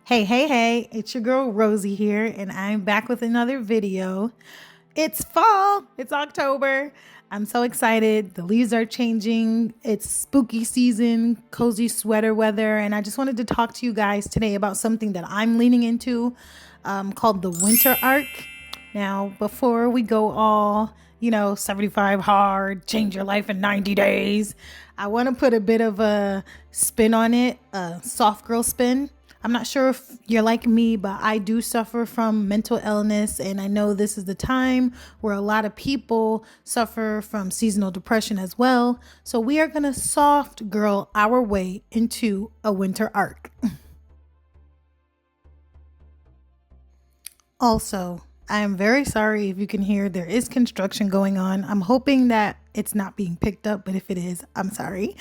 Hey, it's your girl Rosie here, and I'm back with another video. It's fall, it's October. I'm so excited. The leaves are changing. It's spooky season, cozy sweater weather, and I just wanted to talk to you guys today about something that I'm leaning into called the winter arc. Now, before we go all, 75 hard, change your life in 90 days, I want to put a bit of a spin on it, a soft girl spin. I'm not sure if you're like me, but I do suffer from mental illness. And I know this is the time where a lot of people suffer from seasonal depression as well. So we are going to soft girl our way into a winter arc. Also, I am very sorry if you can hear there is construction going on. I'm hoping that it's not being picked up, but if it is, I'm sorry.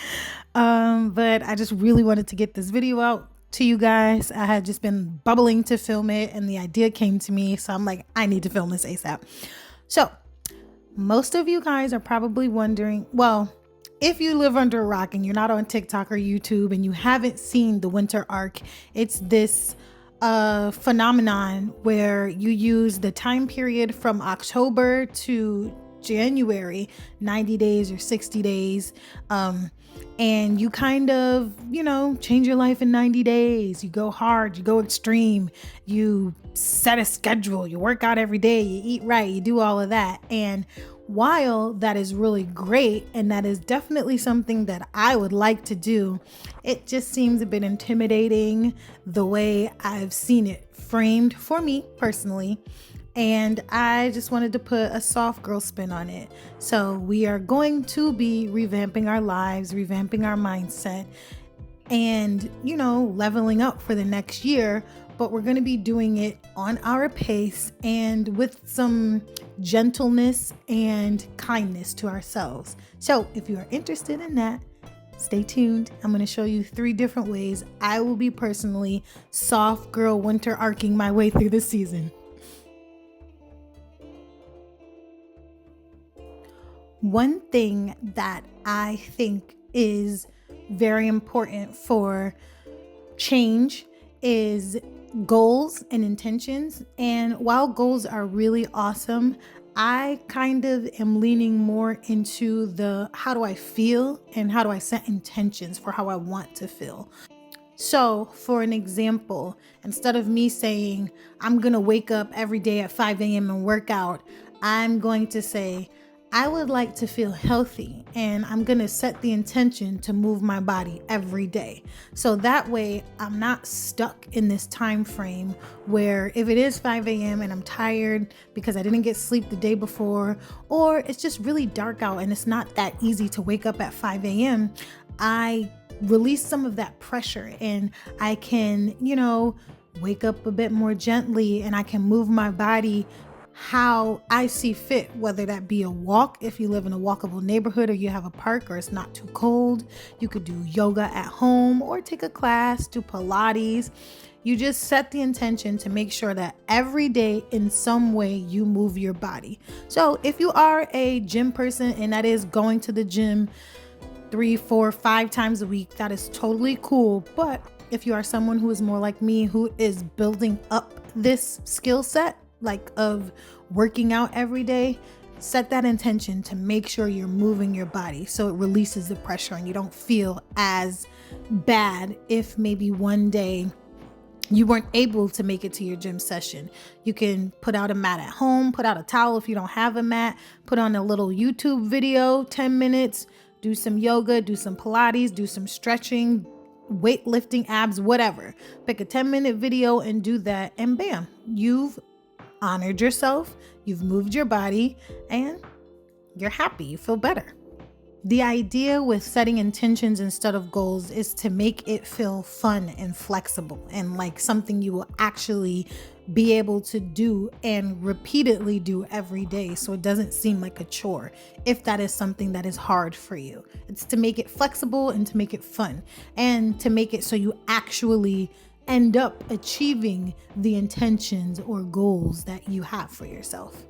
But I just really wanted to get this video out to you guys. I had just been bubbling to film it and the idea came to me. So I'm like, I need to film this ASAP. So most of you guys are probably wondering, well, if you live under a rock and you're not on TikTok or YouTube and you haven't seen the winter arc, it's this phenomenon where you use the time period from October to January, 90 days or 60 days. And you kind of, change your life in 90 days. You go hard, you go extreme, you set a schedule, you work out every day, you eat right, you do all of that. And while that is really great, and that is definitely something that I would like to do, it just seems a bit intimidating the way I've seen it framed for me personally. And I just wanted to put a soft girl spin on it. So we are going to be revamping our lives, revamping our mindset, and, leveling up for the next year. But we're going to be doing it on our pace and with some gentleness and kindness to ourselves. So if you are interested in that, stay tuned. I'm going to show you 3 different ways I will be personally soft girl winter arcing my way through the season. One thing that I think is very important for change is goals and intentions. And while goals are really awesome, I kind of am leaning more into the how do I feel and how do I set intentions for how I want to feel. So, for an example, instead of me saying I'm going to wake up every day at 5 a.m. and work out, I'm going to say, I would like to feel healthy and I'm going to set the intention to move my body every day. So that way I'm not stuck in this time frame where if it is 5 a.m. and I'm tired because I didn't get sleep the day before, or it's just really dark out and it's not that easy to wake up at 5 a.m., I release some of that pressure and I can, wake up a bit more gently and I can move my body how I see fit, whether that be a walk if you live in a walkable neighborhood or you have a park or it's not too cold. You could do yoga at home or take a class, do Pilates. You just set the intention to make sure that every day in some way you move your body. So if you are a gym person and that is going to the gym 3, 4, 5 times a week, that is totally cool. But if you are someone who is more like me, who is building up this skill set, like of working out every day, set that intention to make sure you're moving your body so it releases the pressure and you don't feel as bad if maybe one day you weren't able to make it to your gym session. You can put out a mat at home, put out a towel if you don't have a mat, put on a little YouTube video, 10 minutes, do some yoga, do some Pilates, do some stretching, weightlifting, abs, whatever. Pick a 10-minute video and do that, and bam, you've honored yourself, you've moved your body, and you're happy, you feel better. The idea with setting intentions instead of goals is to make it feel fun and flexible and like something you will actually be able to do and repeatedly do every day, so it doesn't seem like a chore if that is something that is hard for you. It's to make it flexible and to make it fun and to make it so you actually end up achieving the intentions or goals that you have for yourself.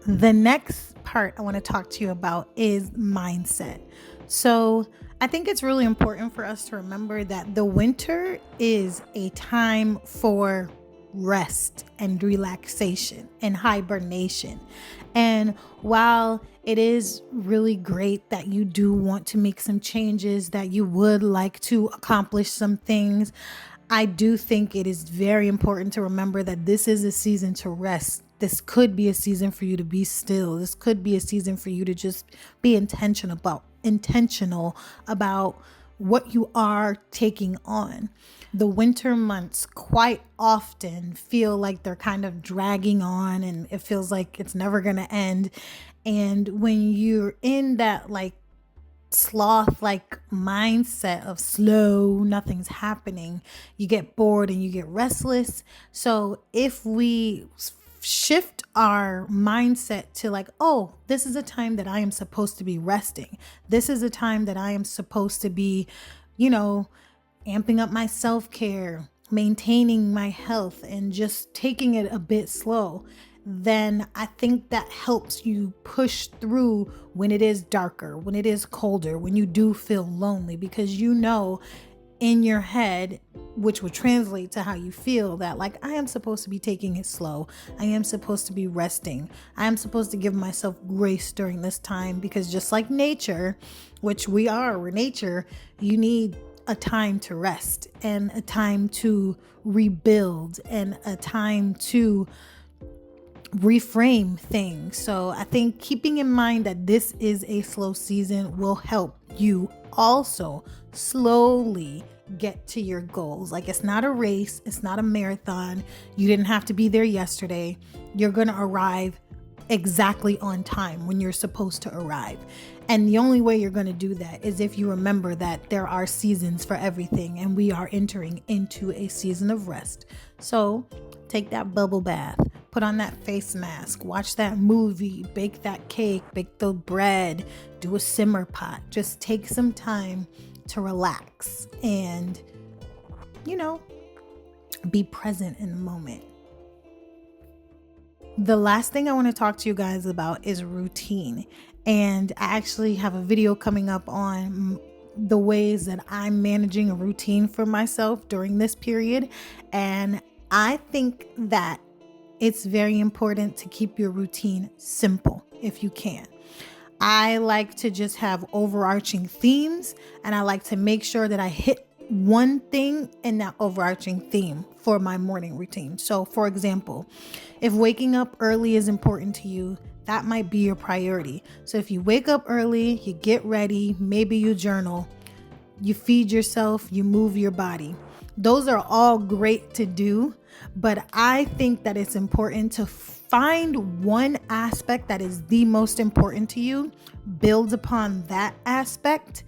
The next part I want to talk to you about is mindset. So I think it's really important for us to remember that the winter is a time for rest and relaxation and hibernation. And while it is really great that you do want to make some changes, that you would like to accomplish some things, I do think it is very important to remember that this is a season to rest. This could be a season for you to be still. This could be a season for you to just be intentional about what you are taking on. The winter months quite often feel like they're kind of dragging on and it feels like it's never going to end. And when you're in that like sloth like mindset of slow, nothing's happening, you get bored and you get restless. So if we shift our mindset to like, oh, this is a time that I am supposed to be resting. This is a time that I am supposed to be, you know, amping up my self-care, maintaining my health, and just taking it a bit slow, then I think that helps you push through when it is darker, when it is colder, when you do feel lonely, because you know in your head, which would translate to how you feel, that like, I am supposed to be taking it slow. I am supposed to be resting. I am supposed to give myself grace during this time, because just like nature, which we're nature, you need a time to rest and a time to rebuild and a time to reframe things. So I think keeping in mind that this is a slow season will help you also slowly get to your goals. Like, it's not a race, it's not a marathon. You didn't have to be there yesterday. You're going to arrive exactly on time when you're supposed to arrive. And the only way you're going to do that is if you remember that there are seasons for everything and we are entering into a season of rest. So take that bubble bath, put on that face mask, watch that movie, bake that cake, bake the bread, do a simmer pot. Just take some time to relax and, be present in the moment. The last thing I want to talk to you guys about is routine. And I actually have a video coming up on the ways that I'm managing a routine for myself during this period. And I think that it's very important to keep your routine simple if you can. I like to just have overarching themes, and I like to make sure that I hit one thing in that overarching theme for my morning routine. So for example, if waking up early is important to you, that might be your priority. So if you wake up early, you get ready, maybe you journal, you feed yourself, you move your body. Those are all great to do, but I think that it's important to find one aspect that is the most important to you, build upon that aspect,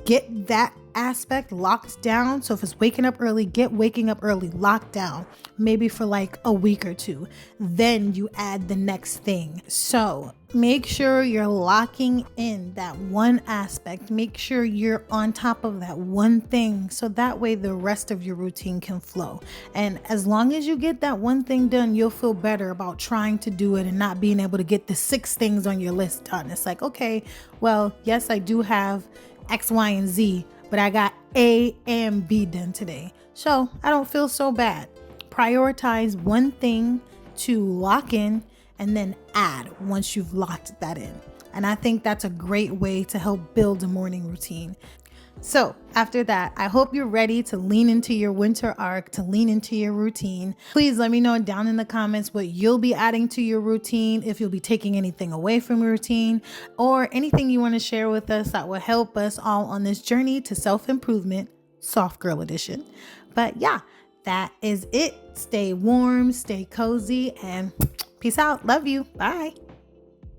get that aspect locked down. So if it's waking up early, get waking up early locked down, maybe for like a week or two. Then you add the next thing. So make sure you're locking in that one aspect. Make sure you're on top of that one thing, so that way the rest of your routine can flow. And as long as you get that one thing done, you'll feel better about trying to do it and not being able to get the 6 things on your list done. It's like, okay, well, yes, I do have X, Y, and Z, but I got A and B done today. So I don't feel so bad. Prioritize one thing to lock in and then add once you've locked that in. And I think that's a great way to help build a morning routine. So after that, I hope you're ready to lean into your winter arc, to lean into your routine. Please let me know down in the comments what you'll be adding to your routine, if you'll be taking anything away from your routine, or anything you want to share with us that will help us all on this journey to self-improvement, Soft Girl Edition. But yeah, that is it. Stay warm, stay cozy, and peace out. Love you. Bye.